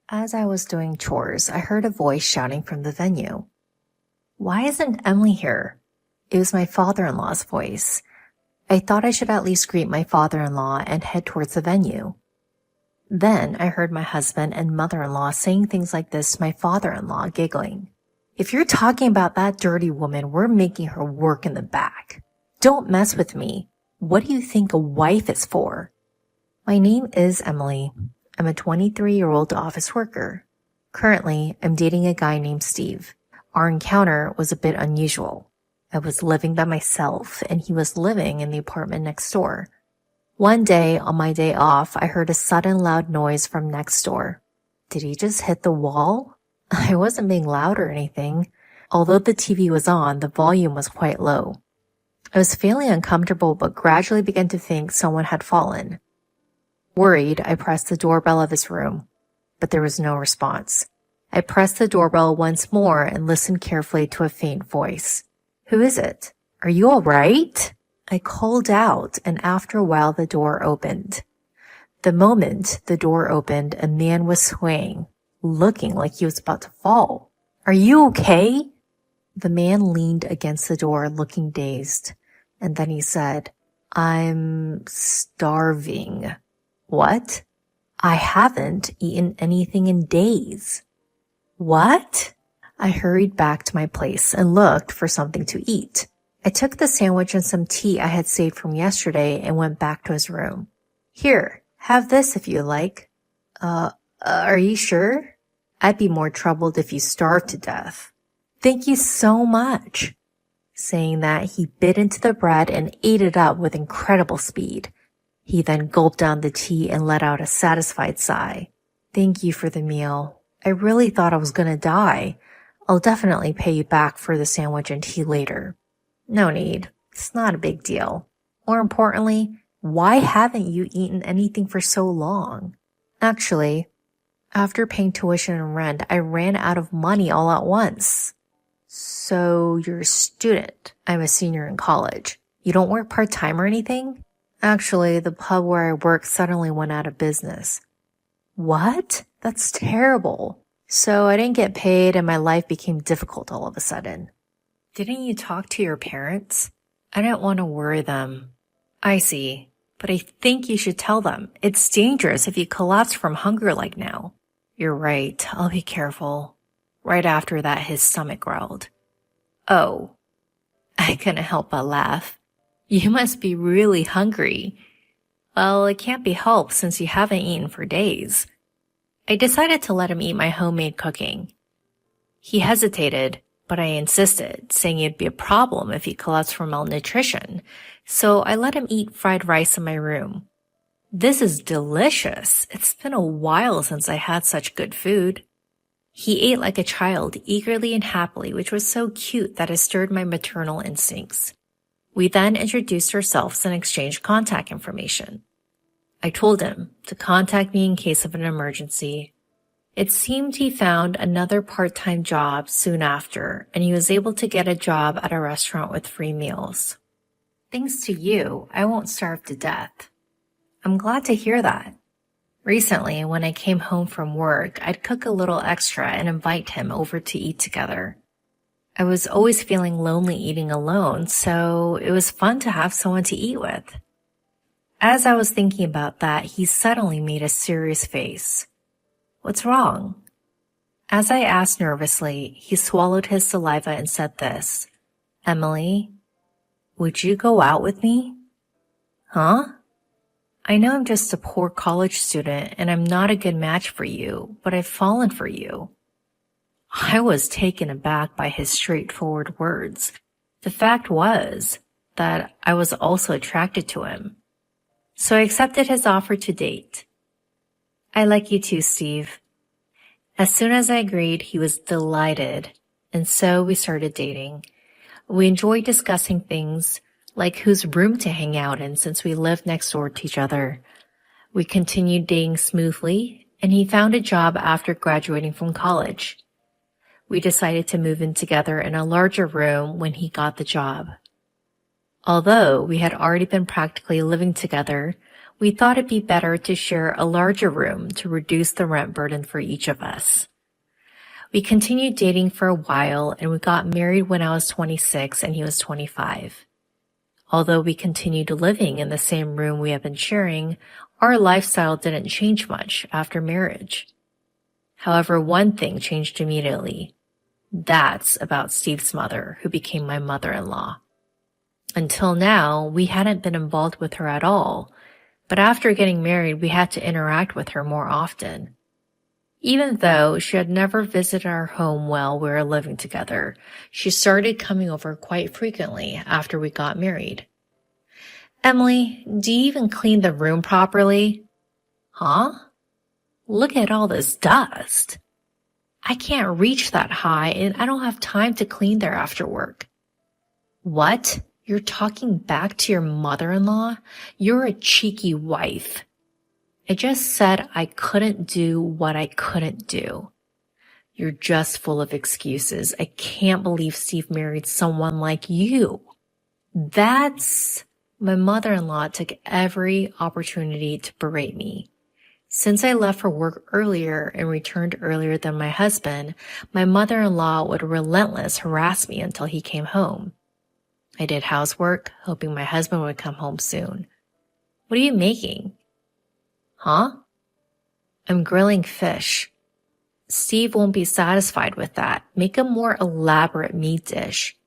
As I was doing chores, I heard a voice shouting from the venue. Why isn't Emily here? It was my father-in-law's voice. I thought I should at least greet my father-in-law and head towards the venue. Then I heard my husband and mother-in-law saying things like this to my father-in-law, giggling. If you're talking about that dirty woman, we're making her work in the back. Don't mess with me. What do you think a wife is for? My name is Emily. I'm a 23-year-old office worker. Currently, I'm dating a guy named Steve. Our encounter was a bit unusual. I was living by myself, and he was living in the apartment next door. One day, on my day off, I heard a sudden loud noise from next door. Did he just hit the wall? I wasn't being loud or anything. Although the TV was on, the volume was quite low. I was feeling uncomfortable, but gradually began to think someone had fallen. Worried, I pressed the doorbell of his room, but there was no response. I pressed the doorbell once more and listened carefully to a faint voice. Who is it? Are you all right? I called out, and after a while the door opened. The moment the door opened, a man was swaying, looking like he was about to fall. Are you okay? The man leaned against the door, looking dazed, and then he said, I'm starving. What? I haven't eaten anything in days. What? I hurried back to my place and looked for something to eat. I took the sandwich and some tea I had saved from yesterday and went back to his room. Here, have this if you like. Are you sure? I'd be more troubled if you starved to death. Thank you so much. Saying that, he bit into the bread and ate it up with incredible speed. He then gulped down the tea and let out a satisfied sigh. Thank you for the meal. I really thought I was gonna die. I'll definitely pay you back for the sandwich and tea later. No need. It's not a big deal. More importantly, why haven't you eaten anything for so long? Actually, after paying tuition and rent, I ran out of money all at once. So you're a student. I'm a senior in college. You don't work part-time or anything? Actually, the pub where I work suddenly went out of business. What? That's terrible. So I didn't get paid and my life became difficult all of a sudden. Didn't you talk to your parents? I didn't want to worry them. I see, but I think you should tell them. It's dangerous if you collapse from hunger like now. You're right, I'll be careful. Right after that, his stomach growled. Oh. I couldn't help but laugh. You must be really hungry. Well, it can't be helped since you haven't eaten for days. I decided to let him eat my homemade cooking. He hesitated, but I insisted, saying it'd be a problem if he collapsed from malnutrition, so I let him eat fried rice in my room. This is delicious. It's been a while since I had such good food. He ate like a child, eagerly and happily, which was so cute that it stirred my maternal instincts. We then introduced ourselves and exchanged contact information. I told him to contact me in case of an emergency. It seemed he found another part-time job soon after, and he was able to get a job at a restaurant with free meals. Thanks to you, I won't starve to death. I'm glad to hear that. Recently, when I came home from work, I'd cook a little extra and invite him over to eat together. I was always feeling lonely eating alone, so it was fun to have someone to eat with. As I was thinking about that, he suddenly made a serious face. What's wrong? As I asked nervously, he swallowed his saliva and said this. Emily, would you go out with me? Huh? I know I'm just a poor college student and I'm not a good match for you, but I've fallen for you. I was taken aback by his straightforward words. The fact was that I was also attracted to him. So I accepted his offer to date. I like you too, Steve. As soon as I agreed, he was delighted, and so we started dating. We enjoyed discussing things like whose room to hang out in since we lived next door to each other. We continued dating smoothly, and he found a job after graduating from college. We decided to move in together in a larger room when he got the job. Although we had already been practically living together, We thought it'd be better to share a larger room to reduce the rent burden for each of us. We continued dating for a while, and we got married when I was 26 and he was 25. Although we continued living in the same room we have been sharing, our lifestyle didn't change much after marriage. However, one thing changed immediately. That's about Steve's mother, who became my mother-in-law. Until now, we hadn't been involved with her at all, but after getting married, we had to interact with her more often. Even though she had never visited our home while we were living together, she started coming over quite frequently after we got married. Emily, do you even clean the room properly? Huh? Look at all this dust. I can't reach that high and I don't have time to clean there after work. What? You're talking back to your mother-in-law? You're a cheeky wife. I just said I couldn't do what I couldn't do. You're just full of excuses. I can't believe Steve married someone like you. My mother-in-law took every opportunity to berate me. Since I left for work earlier and returned earlier than my husband, my mother-in-law would relentlessly harass me until he came home. I did housework, hoping my husband would come home soon. What are you making? Huh? I'm grilling fish. Steve won't be satisfied with that. Make a more elaborate meat dish.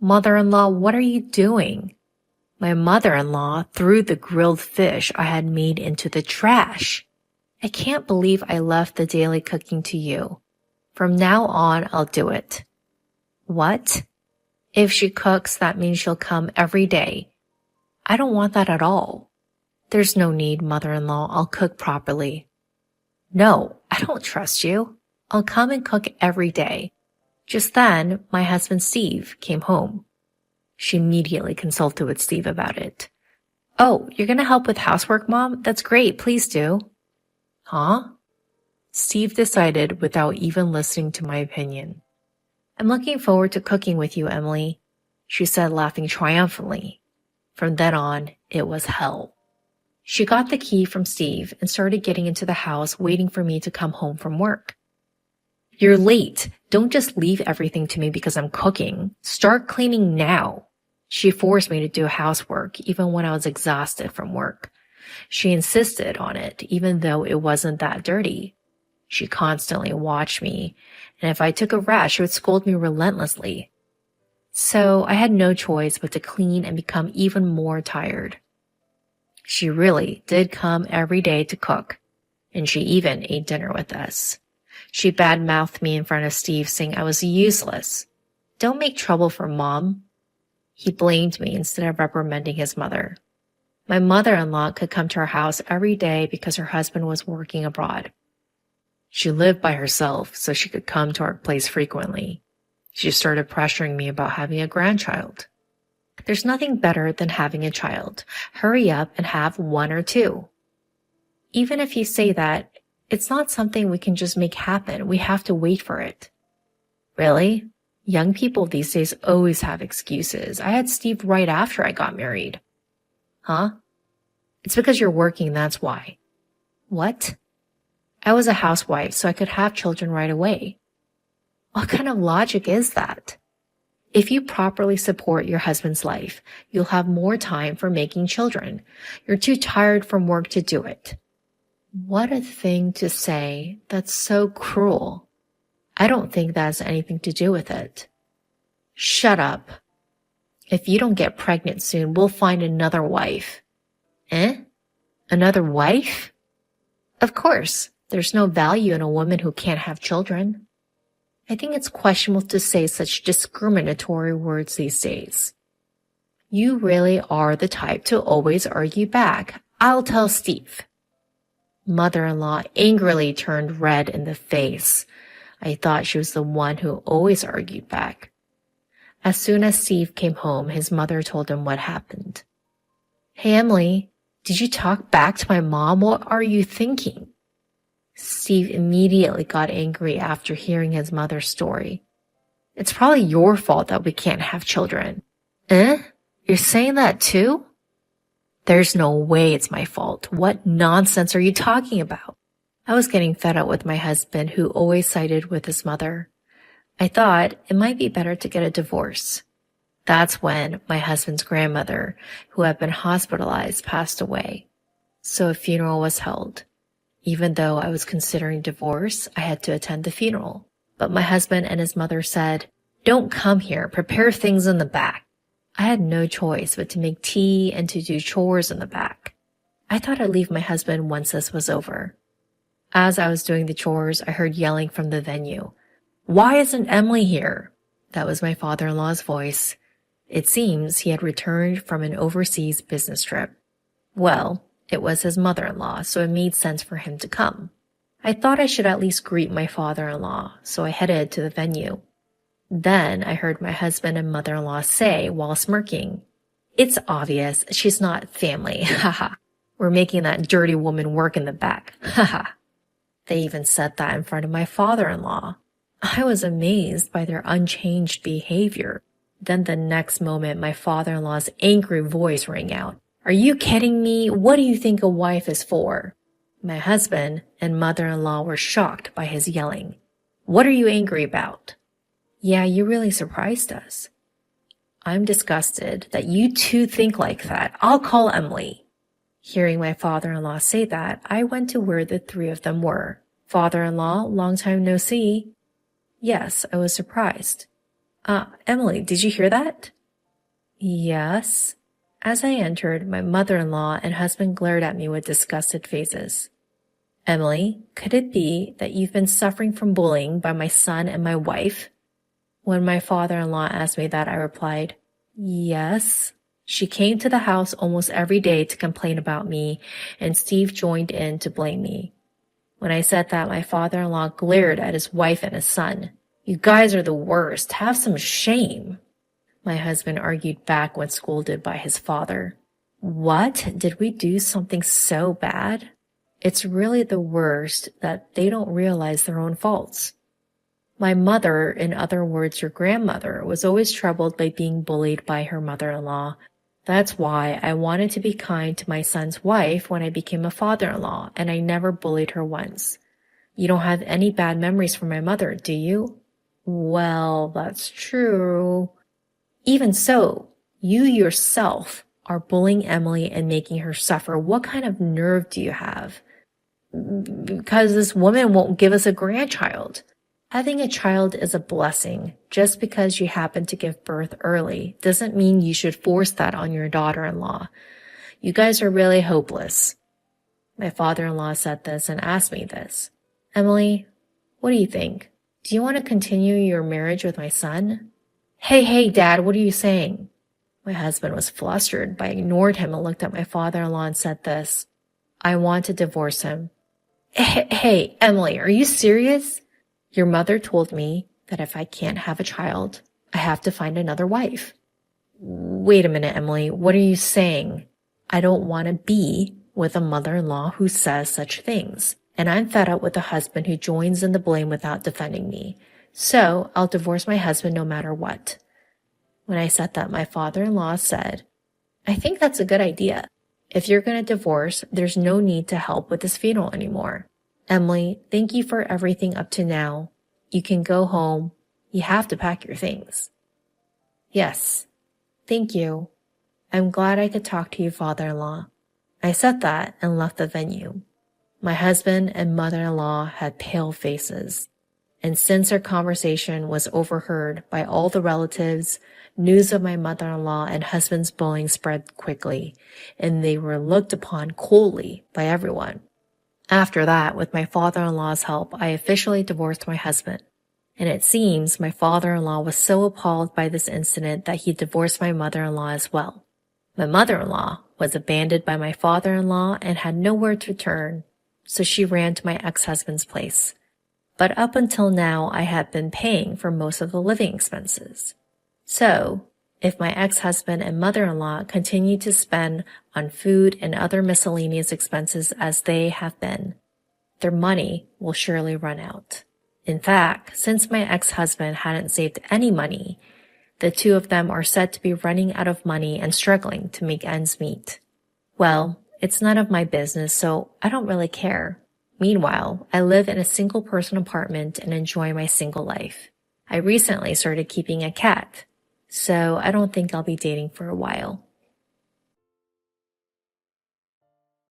Mother-in-law, what are you doing? My mother-in-law threw the grilled fish I had made into the trash. I can't believe I left the daily cooking to you. From now on, I'll do it. What? If she cooks, that means she'll come every day. I don't want that at all. There's no need, mother-in-law. I'll cook properly. No, I don't trust you. I'll come and cook every day. Just then, my husband Steve came home. She immediately consulted with Steve about it. Oh, you're going to help with housework, Mom? That's great. Please do. Huh? Steve decided without even listening to my opinion. I'm looking forward to cooking with you, Emily, she said, laughing triumphantly. From then on, it was hell. She got the key from Steve and started getting into the house, waiting for me to come home from work. You're late. Don't just leave everything to me because I'm cooking. Start cleaning now. She forced me to do housework even when I was exhausted from work. She insisted on it even though it wasn't that dirty. She constantly watched me, and if I took a rest, she would scold me relentlessly. So I had no choice but to clean and become even more tired. She really did come every day to cook, and she even ate dinner with us. She badmouthed me in front of Steve, saying I was useless. Don't make trouble for Mom. He blamed me instead of reprimanding his mother. My mother-in-law could come to our house every day because her husband was working abroad. She lived by herself, so she could come to our place frequently. She started pressuring me about having a grandchild. There's nothing better than having a child. Hurry up and have one or two. Even if you say that, it's not something we can just make happen. We have to wait for it. Really? Young people these days always have excuses. I had Steve right after I got married. Huh? It's because you're working, that's why. What? I was a housewife, so I could have children right away. What kind of logic is that? If you properly support your husband's life, you'll have more time for making children. You're too tired from work to do it. What a thing to say. That's so cruel. I don't think that has anything to do with it. Shut up. If you don't get pregnant soon, we'll find another wife. Eh? Another wife? Of course. There's no value in a woman who can't have children. I think it's questionable to say such discriminatory words these days. You really are the type to always argue back. I'll tell Steve. Mother-in-law angrily turned red in the face. I thought she was the one who always argued back. As soon as Steve came home, his mother told him what happened. Hey, Emily, did you talk back to my mom? What are you thinking? Steve immediately got angry after hearing his mother's story. It's probably your fault that we can't have children. Eh? You're saying that too? There's no way it's my fault. What nonsense are you talking about? I was getting fed up with my husband, who always sided with his mother. I thought it might be better to get a divorce. That's when my husband's grandmother, who had been hospitalized, passed away. So a funeral was held. Even though I was considering divorce, I had to attend the funeral. But my husband and his mother said, "Don't come here, prepare things in the back." I had no choice but to make tea and to do chores in the back. I thought I'd leave my husband once this was over. As I was doing the chores, I heard yelling from the venue. "Why isn't Emily here?" That was my father-in-law's voice. It seems he had returned from an overseas business trip. Well, it was his mother-in-law, so it made sense for him to come. I thought I should at least greet my father-in-law, so I headed to the venue. Then I heard my husband and mother-in-law say while smirking, "It's obvious she's not family, haha. We're making that dirty woman work in the back, haha." They even said that in front of my father-in-law. I was amazed by their unchanged behavior. Then the next moment, my father-in-law's angry voice rang out. "Are you kidding me? What do you think a wife is for?" My husband and mother-in-law were shocked by his yelling. "What are you angry about?" "Yeah, you really surprised us." "I'm disgusted that you two think like that. I'll call Emily." Hearing my father-in-law say that, I went to where the three of them were. "Father-in-law, long time no see." Yes, I was surprised. Emily, did you hear that?" "Yes." As I entered, my mother-in-law and husband glared at me with disgusted faces. "Emily, could it be that you've been suffering from bullying by my son and my wife?" When my father-in-law asked me that, I replied, "Yes." She came to the house almost every day to complain about me, and Steve joined in to blame me. When I said that, my father-in-law glared at his wife and his son. "You guys are the worst. Have some shame." My husband argued back when scolded by his father. "What? Did we do something so bad?" It's really the worst that they don't realize their own faults. My mother, in other words your grandmother, was always troubled by being bullied by her mother-in-law. That's why I wanted to be kind to my son's wife when I became a father-in-law, and I never bullied her once. You don't have any bad memories from my mother, do you? Well, that's true. Even so, you yourself are bullying Emily and making her suffer. What kind of nerve do you have? Because this woman won't give us a grandchild. Having a child is a blessing. Just because you happen to give birth early doesn't mean you should force that on your daughter-in-law. You guys are really hopeless. My father-in-law said this and asked me this. "Emily, what do you think? Do you want to continue your marriage with my son?" Hey, Dad, what are you saying?" My husband was flustered, but I ignored him and looked at my father-in-law and said this. "I want to divorce him." Hey, Emily, are you serious? Your mother told me that if I can't have a child, I have to find another wife. Wait a minute, Emily, what are you saying? I don't want to be with a mother-in-law who says such things, and I'm fed up with a husband who joins in the blame without defending me. So I'll divorce my husband no matter what. When I said that, my father-in-law said, "I think that's a good idea. If you're going to divorce, there's no need to help with this funeral anymore. Emily, thank you for everything up to now. You can go home. You have to pack your things." "Yes, thank you. I'm glad I could talk to you, father-in-law." I said that and left the venue. My husband and mother-in-law had pale faces, and since our conversation was overheard by all the relatives, news of my mother-in-law and husband's bullying spread quickly, and they were looked upon coldly by everyone. After that, with my father-in-law's help, I officially divorced my husband. And it seems my father-in-law was so appalled by this incident that he divorced my mother-in-law as well. My mother-in-law was abandoned by my father-in-law and had nowhere to turn, so she ran to my ex-husband's place. But up until now, I had been paying for most of the living expenses. So, if my ex-husband and mother-in-law continue to spend on food and other miscellaneous expenses as they have been, their money will surely run out. In fact, since my ex-husband hadn't saved any money, the two of them are said to be running out of money and struggling to make ends meet. Well, it's none of my business, so I don't really care. Meanwhile, I live in a single-person apartment and enjoy my single life. I recently started keeping a cat, so I don't think I'll be dating for a while.